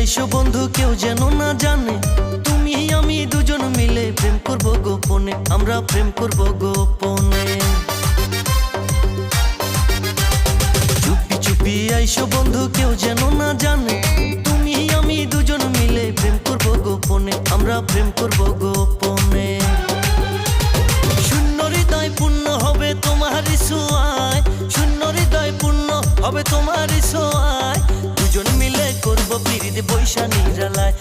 আইসো বন্ধু কেউ যেন না জানে, তুমি আমি দুজন মিলে প্রেম করব গোপনে, আমরা প্রেম করব গোপনে। চুপি চুপি আইসো বন্ধু কেউ যেন না জানে, তুমি আমি দুজন মিলে প্রেম করব গোপনে, আমরা প্রেম করব গোপনে। শূন্য হৃদয় পূর্ণ হবে তোমারই ছোঁয়ায়, শূন্য হৃদয় পূর্ণ হবে তোমারই ছোঁয়ায়, দুজন মিলে করব প্রীতি বৈশা নিরালায়,